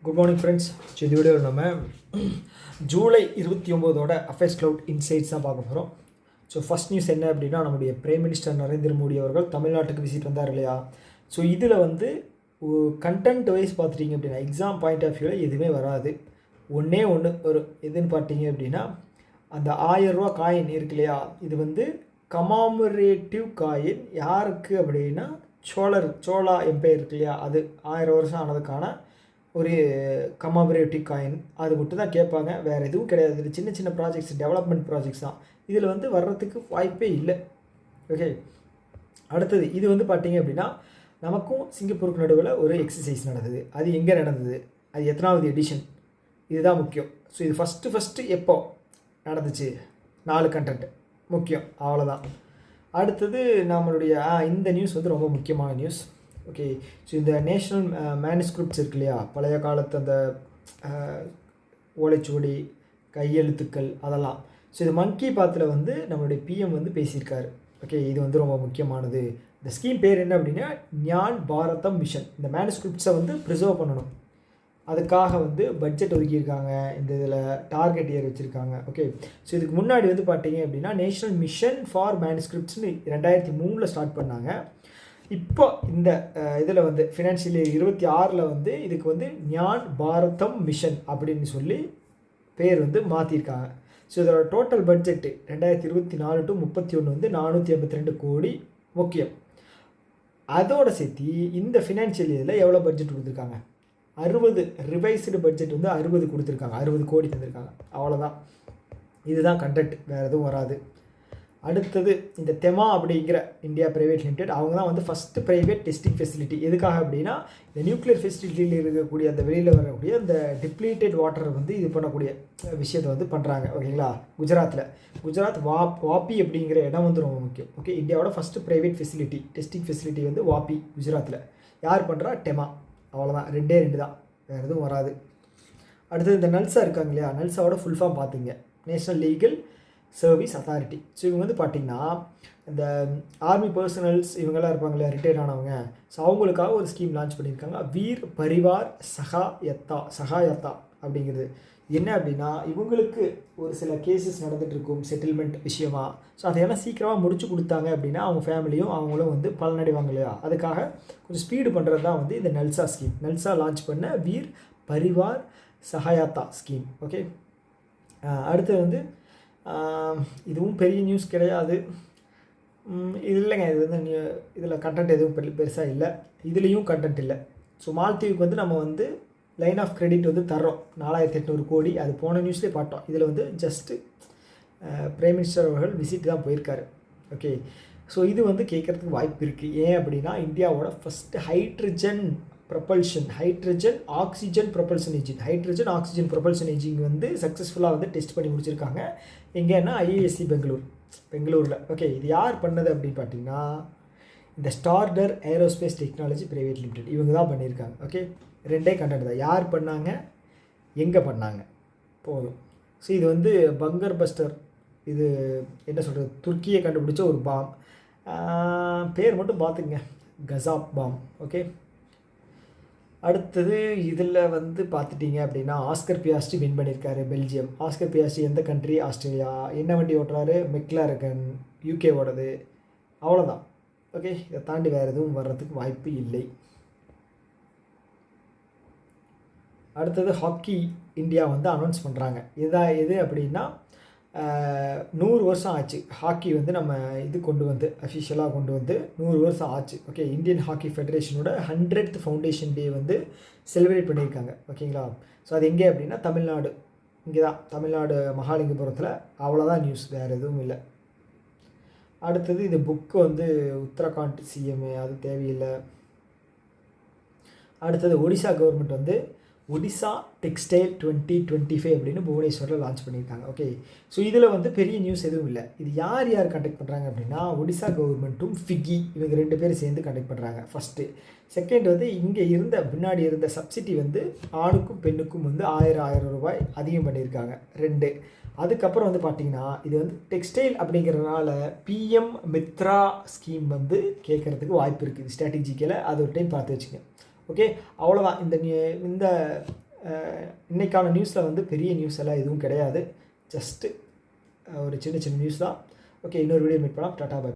Good morning friends. இந்த வீடியோவில் நம்ம ஜூலை 29ஓட அஃபேர்ஸ் க்ளவுட் இன்சைட்ஸ் தான் பார்க்க போகிறோம். ஸோ ஃபஸ்ட் நியூஸ் என்ன அப்படின்னா, நம்முடைய பிரைம் மினிஸ்டர் நரேந்திர மோடி அவர்கள் தமிழ்நாட்டுக்கு விசிட் வந்தார் இல்லையா. ஸோ இதில் வந்து கண்டென்ட் வைஸ் பார்த்துட்டிங்க அப்படின்னா எக்ஸாம் பாயிண்ட் ஆஃப் வியூவில் எதுவுமே வராது. ஒன்று வரும். எதுன்னு பார்த்தீங்க அப்படின்னா, அந்த 1000 ரூபா காயின் இருக்கு இல்லையா, இது வந்து கமாமரேட்டிவ் காயின். யாருக்கு அப்படின்னா சோழா எம்பையர் இருக்கு இல்லையா, அது 1000 வருஷம் ஆனதுக்கான ஒரு கமாமரேட்டிவ் காயின். அது மட்டும் தான் கேட்பாங்க, வேறு எதுவும் கிடையாது. இது சின்ன சின்ன ப்ராஜெக்ட்ஸ், டெவலப்மெண்ட் ப்ராஜெக்ட்ஸ் தான். இதில் வந்து வர்றதுக்கு வாய்ப்பே இல்லை. ஓகே, அடுத்தது இது வந்து பார்த்தீங்க அப்படின்னா, நமக்கும் சிங்கப்பூருக்கு நடுவில் ஒரு எக்ஸசைஸ் நடந்தது. அது எங்கே நடந்தது, அது எத்தனாவது எடிஷன், இதுதான் முக்கியம். ஸோ இது ஃபஸ்ட்டு எப்போ நடந்துச்சு, 4 கண்டென்ட் முக்கியம், அவ்வளோதான். அடுத்தது நம்மளுடைய இந்த நியூஸ் வந்து ரொம்ப முக்கியமான நியூஸ். ஓகே, ஸோ இந்த நேஷ்னல் மேனுஸ்கிரிப்ட்ஸ் இருக்கு இல்லையா, பழைய காலத்து அந்த ஓலைச்சுவடி கையெழுத்துக்கள் அதெல்லாம். ஸோ இது மன் கி பாத்தில் வந்து நம்மளுடைய பிஎம் வந்து பேசியிருக்காரு. ஓகே, இது வந்து ரொம்ப முக்கியமானது. இந்த ஸ்கீம் பேர் என்ன அப்படின்னா ஞான் பாரதம் மிஷன். இந்த மேனுஸ்கிரிப்ட்ஸை வந்து ப்ரிசர்வ் பண்ணணும், அதுக்காக வந்து பட்ஜெட் ஒதுக்கியிருக்காங்க. இந்த இதில் டார்கெட் இயர் வச்சுருக்காங்க. ஓகே, ஸோ இதுக்கு முன்னாடி வந்து பார்த்தீங்க அப்படின்னா நேஷ்னல் மிஷன் ஃபார் மேனுஸ்கிரிப்ட்ஸ்னு 2003 ஸ்டார்ட் பண்ணாங்க. இப்போ இந்த இதில் வந்து ஃபினான்ஷியல் இயர் 26 வந்து இதுக்கு வந்து ஞான் பாரதம் மிஷன் அப்படின்னு சொல்லி பேர் வந்து மாற்றிருக்காங்க. ஸோ இதோட டோட்டல் பட்ஜெட்டு 2024 to 31 வந்து 482 கோடி முக்கியம். அதோட சேர்த்து இந்த ஃபினான்ஷியல் இயரில் எவ்வளோ பட்ஜெட் கொடுத்துருக்காங்க, 60 ரிவைஸ்டு பட்ஜெட் வந்து 60 கொடுத்துருக்காங்க, 60 கோடி தந்திருக்காங்க. அவ்வளோதான், இதுதான் கண்டென்ட், வேறு எதுவும் வராது. அடுத்தது இந்த தெமா அப்படிங்கிற இந்தியா பிரைவேட் லிமிடெட், அவங்க தான் வந்து ஃபஸ்ட்டு ப்ரைவேட் டெஸ்டிங் ஃபெசிலிட்டி. எதுக்காக அப்படின்னா இந்த நியூக்ளியர் ஃபெசிலிட்டியில் இருக்கக்கூடிய அந்த வெளியில் வரக்கூடிய அந்த டிப்ளீட்டட் வாட்டரை வந்து இது பண்ணக்கூடிய விஷயத்தை வந்து பண்ணுறாங்க. ஓகேங்களா, குஜராத் வாப்பி அப்படிங்கிற இடம் வந்து ரொம்ப முக்கியம். ஓகே, இந்தியாவோட first private facility testing facility வந்து வாப்பி குஜராத்தில். யார் பண்ணுறா, டெமா. அவ்வளோதான், 2 தான், வேறு எதுவும் வராது. அடுத்தது இந்த நல்சா இருக்காங்க இல்லையா, நல்சாவோட ஃபுல் ஃபார்ம் பார்த்துங்க, national legal service authority. So இவங்க வந்து பார்த்திங்கன்னா இந்த ஆர்மி பர்சனல்ஸ் இவங்கெல்லாம் இருப்பாங்க இல்லையா, ரிட்டையர்ட் ஆனவங்க. ஸோ அவங்களுக்காக ஒரு ஸ்கீம் லான்ச் பண்ணியிருக்காங்க, வீர் பரிவார் சகாயத்தா அப்படிங்கிறது. என்ன அப்படின்னா இவங்களுக்கு ஒரு சில கேசஸ் நடந்துகிட்டு இருக்கும் செட்டில்மெண்ட் விஷயமா. ஸோ அதையெல்லாம் சீக்கிரமாக முடிச்சு கொடுத்தாங்க அப்படின்னா அவங்க ஃபேமிலியும் அவங்களும் வந்து பலனடைவாங்க இல்லையா. அதுக்காக கொஞ்சம் ஸ்பீடு பண்ணுறது தான் வந்து இந்த நல்சா ஸ்கீம். நல்சா லான்ச் பண்ண வீர் பரிவார் சகாயத்தா ஸ்கீம். ஓகே, அடுத்து வந்து இதுவும் பெரிய நியூஸ் கிடையாது. இது இல்லைங்க, இது வந்து இதில் கண்டென்ட் எதுவும் பெருசாக இல்லை, இதுலேயும் கண்டென்ட் இல்லை. ஸோ மால்தீவுக்கு வந்து நம்ம வந்து லைன் ஆஃப் கிரெடிட் வந்து தர்றோம் 4800 கோடி. அது போன நியூஸ்லேயே பார்த்தோம். இதில் வந்து ஜஸ்ட்டு பிரைம் மினிஸ்டர் அவர்கள் விசிட் தான் போயிருக்காரு. ஓகே, ஸோ இது வந்து கேட்குறதுக்கு வாய்ப்பு இருக்குது. ஏன் அப்படின்னா இந்தியாவோட first hydrogen oxygen propulsion engine வந்து சக்ஸஸ்ஃபுல்லாக வந்து டெஸ்ட் பண்ணி முடிச்சிருக்காங்க. எங்கேன்னா ஐஏஎஸ்சி பெங்களூரில். ஓகே, இது யார் பண்ணது அப்படின்னு பார்த்தீங்கன்னா இந்த starter aerospace technology private limited, இவங்க தான் பண்ணியிருக்காங்க. ஓகே, 2 கண்டென்ட் தான், யார் பண்ணாங்க, எங்கே பண்ணாங்க, போதும். ஸோ இது வந்து பங்கர் பஸ்டர், இது என்ன சொல்கிறது, துருக்கியை கண்டுபிடிச்ச ஒரு பாம். பேர் மட்டும் பார்த்துங்க, கசாப் பாம். ஓகே, அடுத்தது இதில் வந்து பார்த்துட்டிங்க அப்படின்னா ஆஸ்கர் பியாஸ்ட்ரி வின் பண்ணியிருக்காரு, பெல்ஜியம். ஆஸ்கர் பியாஸ்ட்ரி எந்த கண்ட்ரி, ஆஸ்திரேலியா. என்ன வண்டி ஓட்டுறாரு, மெக்லாரன், யூகே ஓடுது. அவ்வளோதான். ஓகே, இதை தாண்டி வேறு எதுவும் வர்றதுக்கு வாய்ப்பு இல்லை. அடுத்தது ஹாக்கி இந்தியா வந்து அனௌன்ஸ் பண்ணுறாங்க. எது அப்படின்னா 100 வருஷம் ஆச்சு ஹாக்கி வந்து நம்ம இது கொண்டு வந்து அஃபிஷியலாக கொண்டு வந்து 100 வருஷம் ஆச்சு. ஓகே, இந்தியன் ஹாக்கி ஃபெடரேஷனோட 100th ஃபவுண்டேஷன் டே வந்து செலிப்ரேட் பண்ணியிருக்காங்க. ஓகேங்களா, ஸோ அது எங்கே அப்படின்னா தமிழ்நாடு, இங்கே தான், தமிழ்நாடு மகாலிங்கபுரத்தில். அவ்வளோதான் நியூஸ், வேறு எதுவும் இல்லை. அடுத்தது இந்த புக்கு வந்து உத்தரகாண்ட் சிஎம், அது தேவையில்லை. அடுத்தது ஒடிசா கவர்மெண்ட் வந்து ஒடிசா டெக்ஸ்டைல் 2025 அப்படின்னு புவனேஸ்வரில் லான்ச் பண்ணியிருக்காங்க. ஓகே, ஸோ இதில் வந்து பெரிய நியூஸ் எதுவும் இல்லை. இது யார் கண்டக்ட் பண்ணுறாங்க அப்படின்னா ஒடிசா கவர்மெண்ட்டும் ஃபிக்கி, இவங்க 2 பேரும் சேர்ந்து கண்டக்ட் பண்ணுறாங்க ஃபஸ்ட்டு. செகண்ட் வந்து இங்கே முன்னாடி இருந்த சப்சிடி வந்து ஆணுக்கும் பெண்ணுக்கும் வந்து 1000 ரூபாய் அதிகம் பண்ணியிருக்காங்க 2. அதுக்கப்புறம் வந்து பார்த்திங்கன்னா இது வந்து டெக்ஸ்டைல் அப்படிங்கிறதுனால பிஎம் மித்ரா ஸ்கீம் வந்து கேட்குறதுக்கு வாய்ப்பு இருக்குது ஸ்ட்ராட்டஜிக்கில். அது ஒரு டைம் பார்த்து வச்சுங்க. ஓகே, அவ்வளோதான். இந்த இன்றைக்கான நியூஸில் வந்து பெரிய நியூஸ் எல்லாம் எதுவும் கிடையாது. ஜஸ்ட்டு ஒரு சின்ன சின்ன நியூஸ் தான். ஓகே, இன்னொரு வீடியோ மீட் பண்ணலாம். Tata bye.